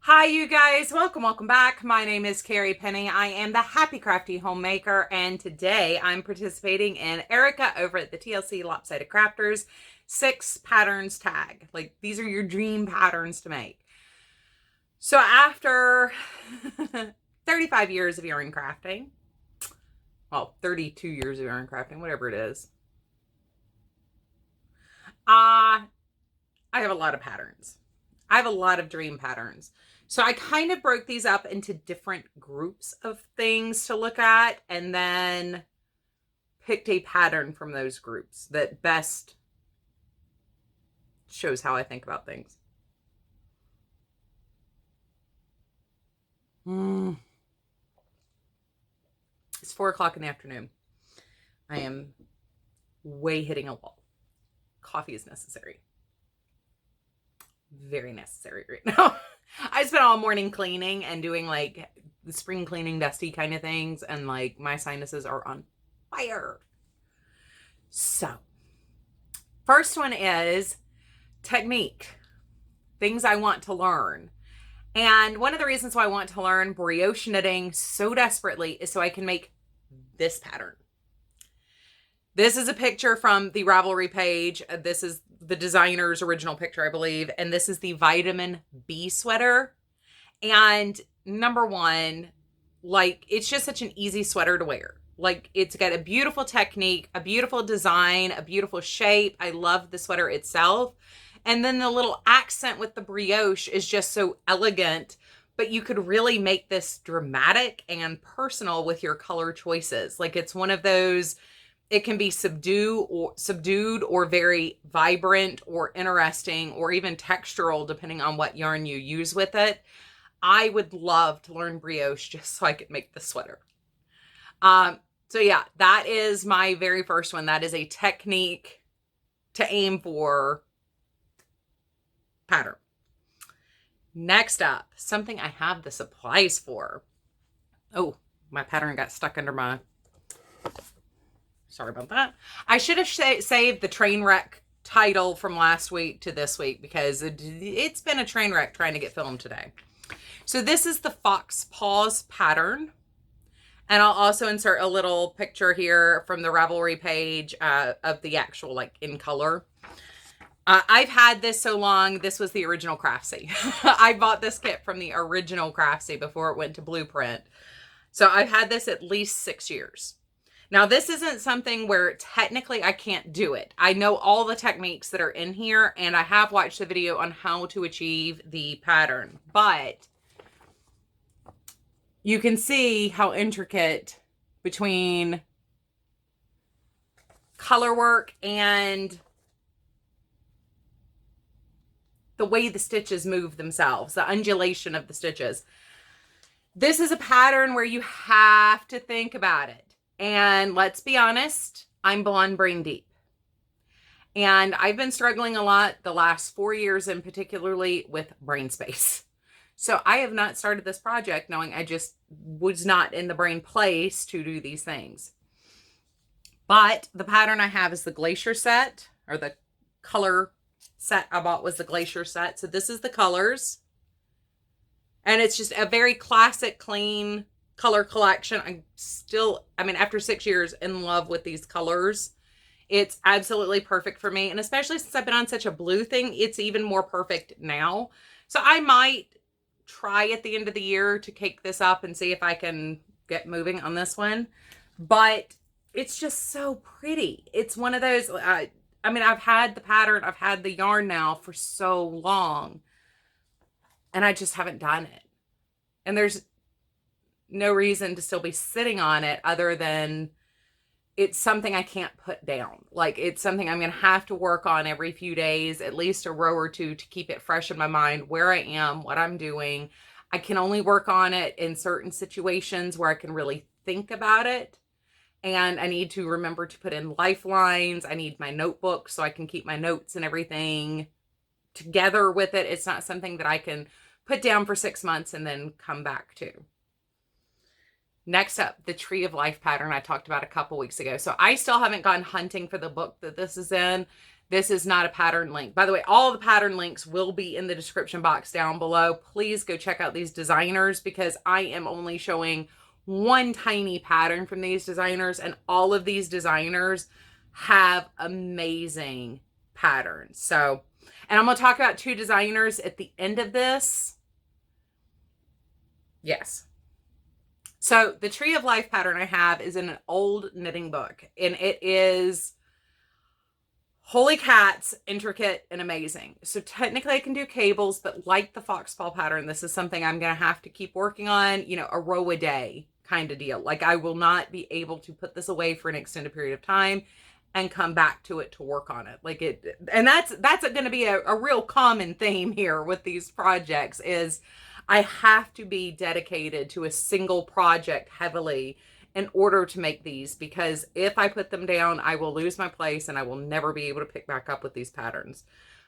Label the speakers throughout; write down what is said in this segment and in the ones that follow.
Speaker 1: Hi, you guys. Welcome back. My name is Carrie Penny. I am the Happy Crafty Homemaker, and today I'm participating in Erica over at the TLC Lopsided Crafters 6 patterns tag. Like, these are your dream patterns to make. So after 35 years of yarn crafting, well, 32 years of yarn crafting, whatever it is, I have a lot of patterns. I have a lot of dream patterns. So I kind of broke these up into different groups of things to look at and then picked a pattern from those groups that best shows how I think about things. It's 4 o'clock in the afternoon. I am way hitting a wall. Coffee is necessary. Very necessary right now. I spent all morning cleaning and doing like the spring cleaning dusty kind of things, and like my sinuses are on fire. So first one is technique, things I want to learn. And one of the reasons why I want to learn brioche knitting so desperately is so I can make this pattern. This is a picture from the Ravelry page. This is the designer's original picture, I believe. And this is the vitamin B sweater. And number one, like, it's just such an easy sweater to wear. Like, it's got a beautiful technique, a beautiful design, a beautiful shape. I love the sweater itself. And then the little accent with the brioche is just so elegant. But you could really make this dramatic and personal with your color choices. Like, it's one of those... It can be subdued or very vibrant or interesting or even textural, depending on what yarn you use with it. I would love to learn brioche just so I could make the sweater. So yeah, that is my very first one. That is a technique to aim for pattern. Next up, something I have the supplies for. Oh, my pattern got stuck under my... Sorry about that. I should have saved the train wreck title from last week to this week because it's been a train wreck trying to get filmed today. So this is the Fox Paws pattern. And I'll also insert a little picture here from the Ravelry page of the actual, like, in color. I've had this so long. This was the original Craftsy. I bought this kit from the original Craftsy before it went to Blueprint. So I've had this at least 6 years. Now, this isn't something where technically I can't do it. I know all the techniques that are in here, and I have watched the video on how to achieve the pattern. But you can see how intricate between color work and the way the stitches move themselves, the undulation of the stitches. This is a pattern where you have to think about it. And let's be honest, I'm blonde brain deep. And I've been struggling a lot the last 4 years, and particularly with brain space. So I have not started this project knowing I just was not in the brain place to do these things. But the pattern I have is the Glacier set, or the color set I bought was the Glacier set. So this is the colors. And it's just a very classic, clean color collection. After 6 years, in love with these colors. It's absolutely perfect for me. And especially since I've been on such a blue thing, it's even more perfect now. So I might try at the end of the year to cake this up and see if I can get moving on this one. But it's just so pretty. It's one of those, I've had the pattern, I've had the yarn now for so long, and I just haven't done it. And there's no reason to still be sitting on it other than it's something I can't put down. Like, it's something I'm going to have to work on every few days, at least a row or two, to keep it fresh in my mind, where I am, what I'm doing. I can only work on it in certain situations where I can really think about it. And I need to remember to put in lifelines. I need my notebook so I can keep my notes and everything together with it. It's not something that I can put down for 6 months and then come back to. Next up, the Tree of Life pattern I talked about a couple weeks ago. So I still haven't gone hunting for the book that this is in. This is not a pattern link. By the way, all the pattern links will be in the description box down below. Please go check out these designers because I am only showing one tiny pattern from these designers, and all of these designers have amazing patterns. So, and I'm going to talk about 2 designers at the end of this. Yes. So the Tree of Life pattern I have is in an old knitting book, and it is holy cats, intricate and amazing. So technically I can do cables, but like the foxpaw pattern, this is something I'm going to have to keep working on, you know, a row a day kind of deal. Like I will not be able to put this away for an extended period of time and come back to it to work on it. Like it, and that's going to be a real common theme here with these projects is I have to be dedicated to a single project heavily in order to make these, because if I put them down, I will lose my place and I will never be able to pick back up with these patterns.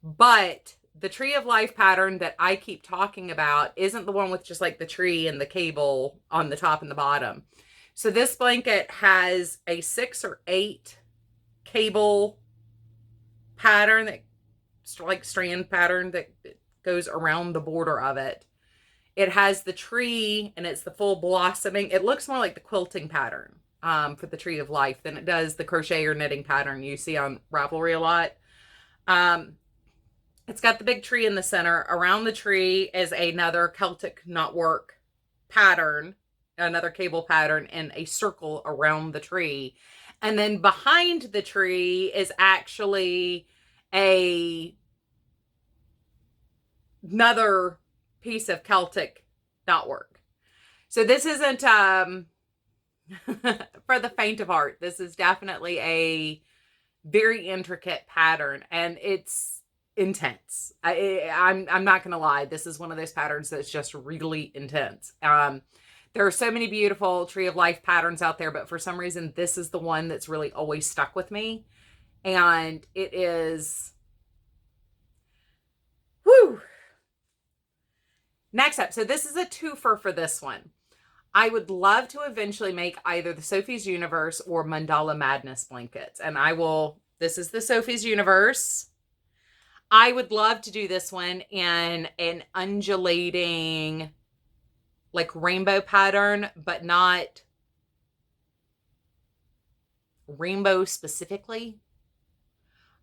Speaker 1: But the Tree of Life pattern that I keep talking about isn't the one with just like the tree and the cable on the top and the bottom. So this blanket has a 6 or 8 cable pattern, that like strand pattern that goes around the border of it. It has the tree and it's the full blossoming. It looks more like the quilting pattern for the Tree of Life than it does the crochet or knitting pattern you see on Ravelry a lot. It's got the big tree in the center. Around the tree is another Celtic knotwork pattern, another cable pattern, and a circle around the tree. And then behind the tree is actually another piece of Celtic knotwork. So this isn't for the faint of heart. This is definitely a very intricate pattern, and it's intense. I'm not gonna lie, this is one of those patterns that's just really intense. There are so many beautiful Tree of Life patterns out there, but for some reason this is the one that's really always stuck with me, and it is whoo. Next up, so this is a twofer for this one. I would love to eventually make either the Sophies Universe or Mandala Madness blankets. And this is the Sophies Universe. I would love to do this one in an undulating, like rainbow pattern, but not rainbow specifically.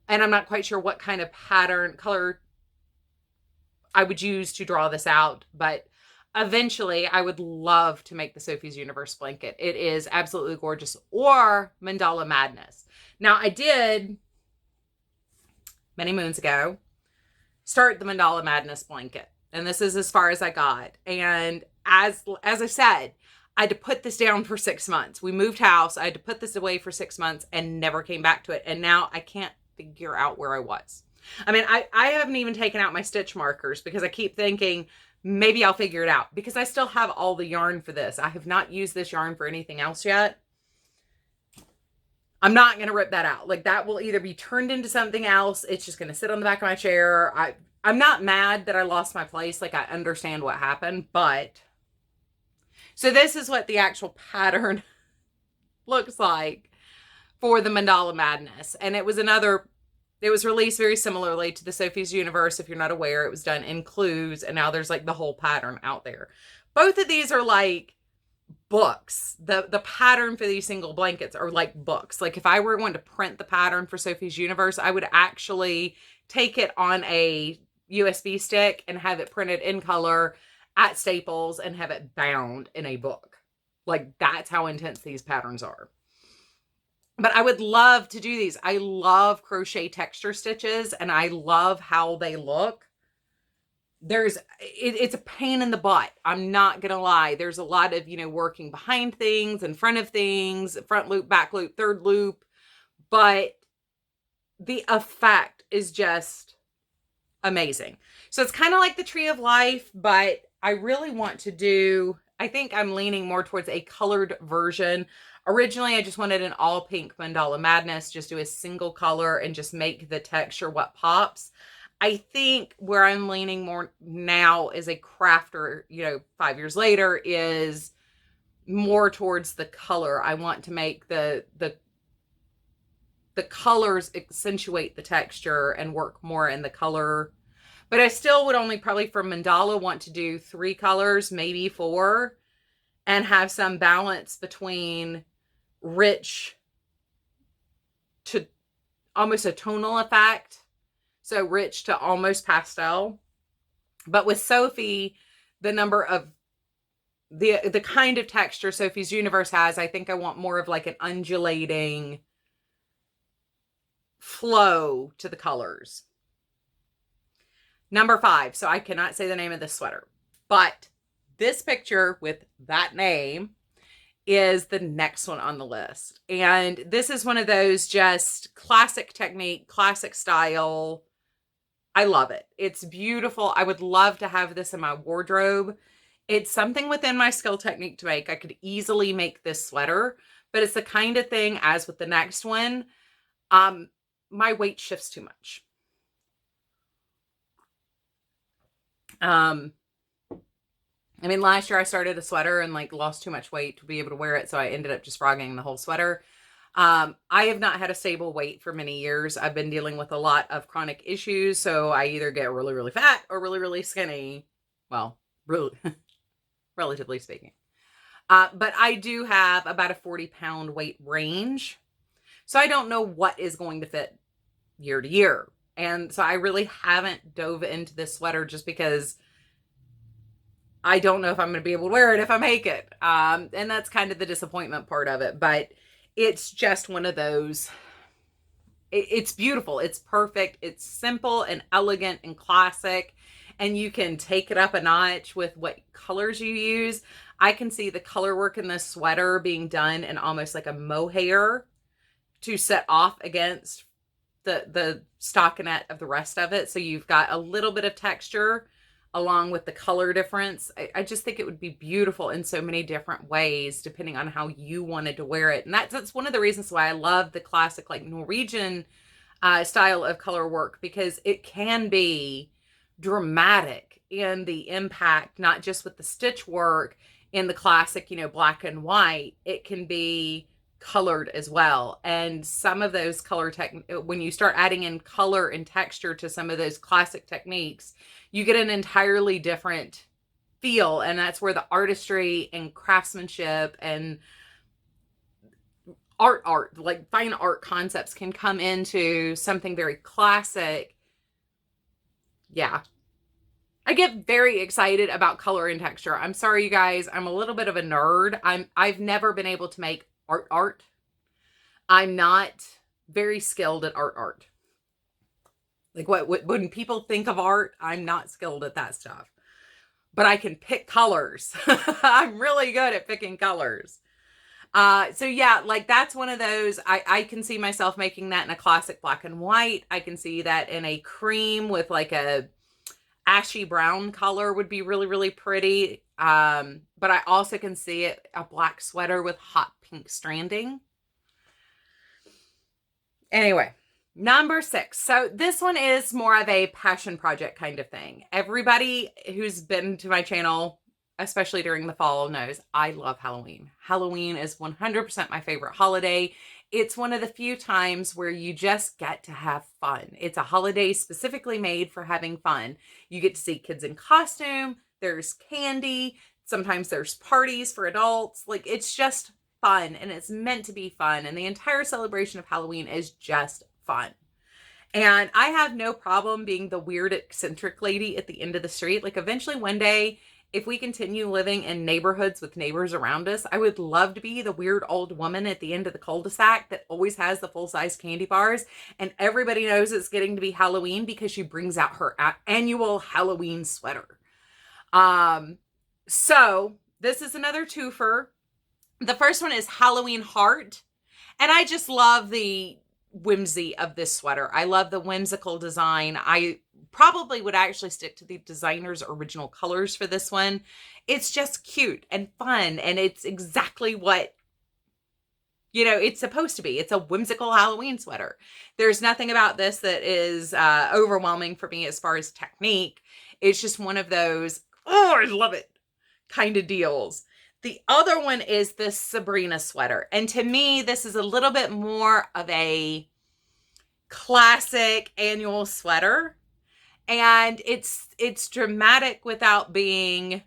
Speaker 1: And I'm not quite sure what kind of pattern, color I would use to draw this out, but eventually I would love to make the Sophies Universe blanket. It is absolutely gorgeous. Or Mandala Madness. Now I did, many moons ago, start the Mandala Madness blanket, and this is as far as I got. And as I said, I had to put this down for 6 months. We moved house. I had to put this away for 6 months and never came back to it. And now I can't figure out where I was. I mean, I haven't even taken out my stitch markers because I keep thinking maybe I'll figure it out, because I still have all the yarn for this. I have not used this yarn for anything else yet. I'm not going to rip that out. Like, that will either be turned into something else. It's just going to sit on the back of my chair. I'm not mad that I lost my place. Like, I understand what happened, but so this is what the actual pattern looks like for the Mandala Madness. And it was released very similarly to the Sophies Universe. If you're not aware, it was done in clues, and now there's like the whole pattern out there. Both of these are like books. The pattern for these single blankets are like books. Like if I were going to print the pattern for Sophies Universe, I would actually take it on a USB stick and have it printed in color at Staples and have it bound in a book. Like, that's how intense these patterns are. But I would love to do these. I love crochet texture stitches, and I love how they look. It's a pain in the butt. I'm not going to lie. There's a lot of, working behind things, in front of things, front loop, back loop, third loop. But the effect is just amazing. So it's kind of like the Tree of Life, but I really want to do, I think I'm leaning more towards a colored version. Originally, I just wanted an all pink Mandala Madness, just do a single color and just make the texture what pops. I think where I'm leaning more now as a crafter, 5 years later, is more towards the color. I want to make the the colors accentuate the texture and work more in the color. But I still would only probably for mandala want to do 3 colors, maybe 4, and have some balance between rich to almost a tonal effect. So rich to almost pastel. But with Sophie, the number of the kind of texture Sophies Universe has, I think I want more of like an undulating flow to the colors. Number 5. So I cannot say the name of this sweater, but this picture with that name is the next one on the list. And this is one of those just classic technique, classic style. I love it. It's beautiful. I would love to have this in my wardrobe. It's something within my skill technique to make. I could easily make this sweater, but it's the kind of thing, as with the next one, my weight shifts too much. I mean, last year I started a sweater and like lost too much weight to be able to wear it. So I ended up just frogging the whole sweater. I have not had a stable weight for many years. I've been dealing with a lot of chronic issues. So I either get really, really fat or really, really skinny. Well, really, relatively speaking. But I do have about a 40-pound weight range. So I don't know what is going to fit year to year. And so I really haven't dove into this sweater just because I don't know if I'm going to be able to wear it if I make it. And that's kind of the disappointment part of it. But it's just one of those. It's beautiful. It's perfect. It's simple and elegant and classic. And you can take it up a notch with what colors you use. I can see the color work in this sweater being done in almost like a mohair to set off against the stockinette of the rest of it. So you've got a little bit of texture along with the color difference. I just think it would be beautiful in so many different ways, depending on how you wanted to wear it. And that's one of the reasons why I love the classic, like Norwegian style of color work, because it can be dramatic in the impact, not just with the stitch work in the classic, black and white. It can be colored as well. And some of those color when you start adding in color and texture to some of those classic techniques, you get an entirely different feel. And that's where the artistry and craftsmanship and art, like fine art concepts, can come into something very classic. Yeah. I get very excited about color and texture. I'm sorry, you guys. I'm a little bit of a nerd. I've never been able to make art. I'm not very skilled at art. Like when people think of art, I'm not skilled at that stuff. But I can pick colors. I'm really good at picking colors. So yeah, like that's one of those. I can see myself making that in a classic black and white. I can see that in a cream with like a ashy brown color would be really, really pretty. But I also can see it a black sweater with hot pink stranding. Anyway, number 6. So this one is more of a passion project kind of thing. Everybody who's been to my channel, especially during the fall, knows I love Halloween. Halloween is 100% my favorite holiday. It's one of the few times where you just get to have fun. It's a holiday specifically made for having fun. You get to see kids in costume. There's candy. Sometimes there's parties for adults. Like, it's just fun, and it's meant to be fun. And the entire celebration of Halloween is just fun. And I have no problem being the weird, eccentric lady at the end of the street. Like, eventually one day, if we continue living in neighborhoods with neighbors around us, I would love to be the weird old woman at the end of the cul-de-sac that always has the full-size candy bars. And everybody knows it's getting to be Halloween because she brings out her annual Halloween sweater. So this is another twofer. The first one is Halloween Heart. And I just love the whimsy of this sweater. I love the whimsical design. I probably would actually stick to the designer's original colors for this one. It's just cute and fun, and it's exactly what, it's supposed to be. It's a whimsical Halloween sweater. There's nothing about this that is overwhelming for me as far as technique. It's just one of those, oh, I love it kind of deals. The other one is this Sabrina sweater. And to me, this is a little bit more of a classic annual sweater. And it's dramatic without being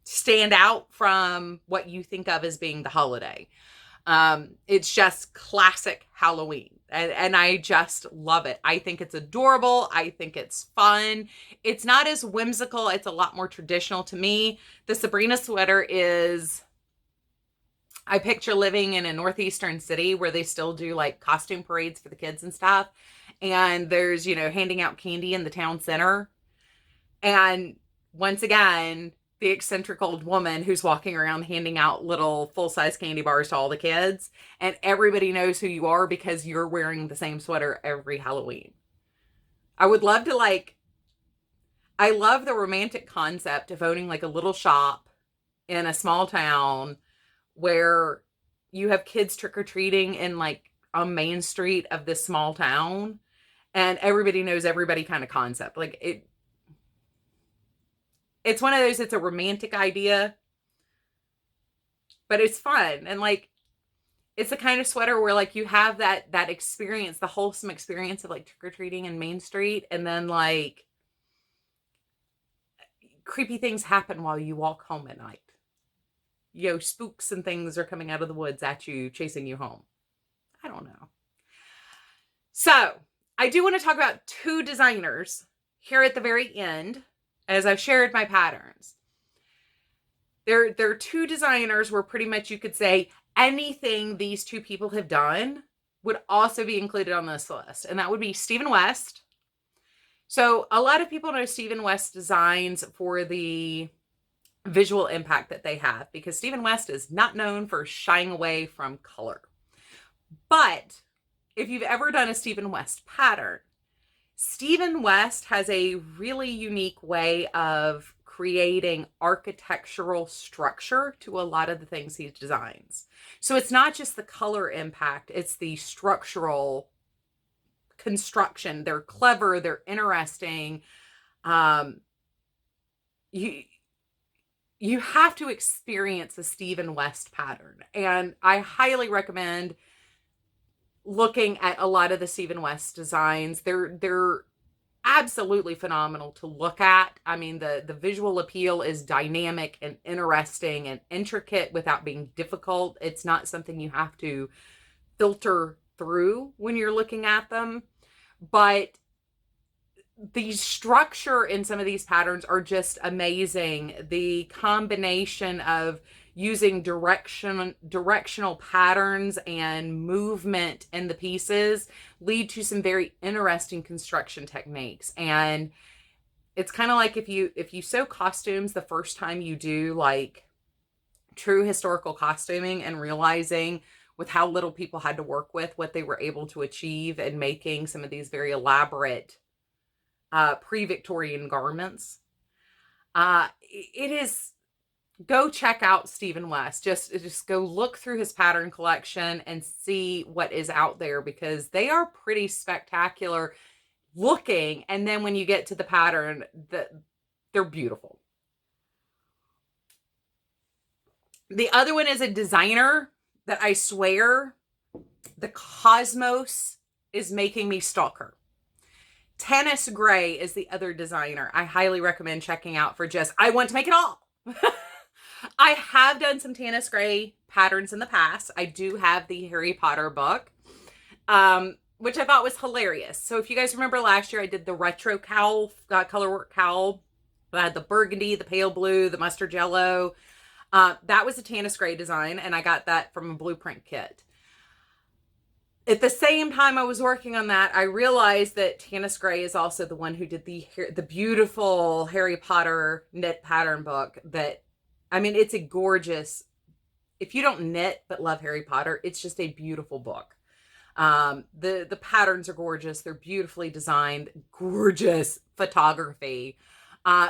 Speaker 1: stand out from what you think of as being the holiday. It's just classic Halloween. And I just love it. I think it's adorable. I think it's fun. It's not as whimsical. It's a lot more traditional to me. The Sabrina sweater is, I picture living in a northeastern city where they still do like costume parades for the kids and stuff. And there's, handing out candy in the town center. And once again, the eccentric old woman who's walking around handing out little full-size candy bars to all the kids. And everybody knows who you are because you're wearing the same sweater every Halloween. I would love to I love the romantic concept of owning like a little shop in a small town where you have kids trick-or-treating in like on Main Street of this small town. And everybody knows everybody kind of concept. It's one of those, it's a romantic idea, but it's fun. And it's the kind of sweater where you have that experience, the wholesome experience of trick-or-treating in Main Street. And then creepy things happen while you walk home at night. Spooks and things are coming out of the woods at you, chasing you home. I don't know. So I do want to talk about two designers here at the very end, as I've shared my patterns. There are two designers where pretty much you could say anything these two people have done would also be included on this list. And that would be Stephen West. So a lot of people know Stephen West designs for the visual impact that they have, because Stephen West is not known for shying away from color. But if you've ever done a Stephen West pattern, Stephen West has a really unique way of creating architectural structure to a lot of the things he designs. So it's not just the color impact, it's the structural construction. They're clever, they're interesting. You have to experience a Stephen West pattern. And I highly recommend looking at a lot of the Stephen West designs. They're absolutely phenomenal to look at. I mean, the visual appeal is dynamic and interesting and intricate without being difficult. It's not something you have to filter through when you're looking at them. But the structure in some of these patterns are just amazing. The combination of using directional patterns and movement in the pieces lead to some very interesting construction techniques. And it's kind of like if you sew costumes the first time you do true historical costuming, and realizing with how little people had to work with, what they were able to achieve in making some of these very elaborate pre-Victorian garments. It is, go check out Stephen West. Just go look through his pattern collection and see what is out there, because they are pretty spectacular looking. And then when you get to the pattern, they're beautiful. The other one is a designer that I swear the cosmos is making me stalk her. Tanis Gray is the other designer I highly recommend checking out for I want to make it all. I have done some Tanis Gray patterns in the past. I do have the Harry Potter book, which I thought was hilarious. So if you guys remember last year, I did the retro cowl, colorwork cowl. I had the burgundy, the pale blue, the mustard yellow. That was a Tanis Gray design, and I got that from a blueprint kit. At the same time I was working on that, I realized that Tanis Gray is also the one who did the beautiful Harry Potter knit pattern book that, I mean, it's a gorgeous, if you don't knit but love Harry Potter, it's just a beautiful book. The patterns are gorgeous. They're beautifully designed, gorgeous photography.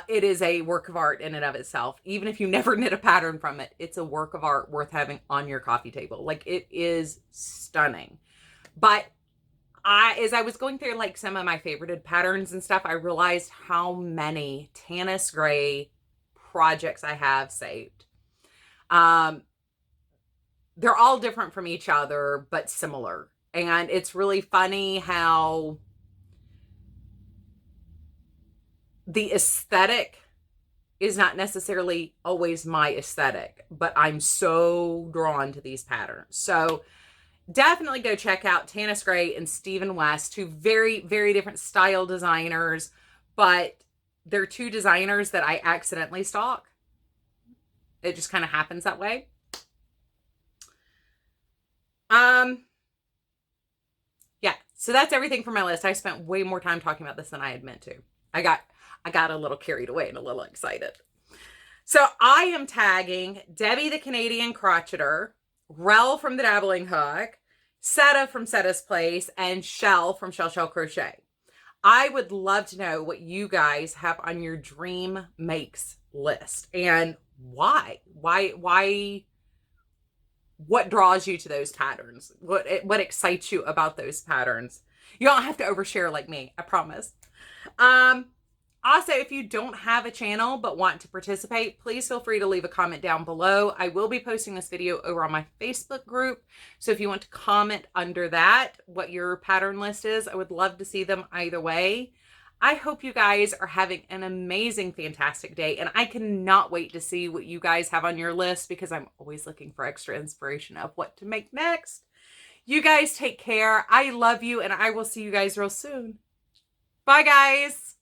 Speaker 1: It is a work of art in and of itself. Even if you never knit a pattern from it, it's a work of art worth having on your coffee table. It is stunning. But as I was going through some of my favorited patterns and stuff, I realized how many Tanis Gray projects I have saved. They're all different from each other, but similar. And it's really funny how the aesthetic is not necessarily always my aesthetic, but I'm so drawn to these patterns. So definitely go check out Tanis Gray and Stephen West, two very, very different style designers, but they're two designers that I accidentally stalk. It just kind of happens that way. Yeah, so that's everything for my list. I spent way more time talking about this than I had meant to. I got a little carried away and a little excited. So I am tagging Debbie the Canadian Crocheter, Rel from the Dabbling Hook, Seta from Seta's Place, and Shell from Shell Crochet. I would love to know what you guys have on your dream makes list and why. What draws you to those patterns? What excites you about those patterns? You don't have to overshare like me, I promise. Also, if you don't have a channel but want to participate, please feel free to leave a comment down below. I will be posting this video over on my Facebook group. So if you want to comment under that, what your pattern list is, I would love to see them either way. I hope you guys are having an amazing, fantastic day. And I cannot wait to see what you guys have on your list because I'm always looking for extra inspiration of what to make next. You guys take care. I love you and I will see you guys real soon. Bye, guys.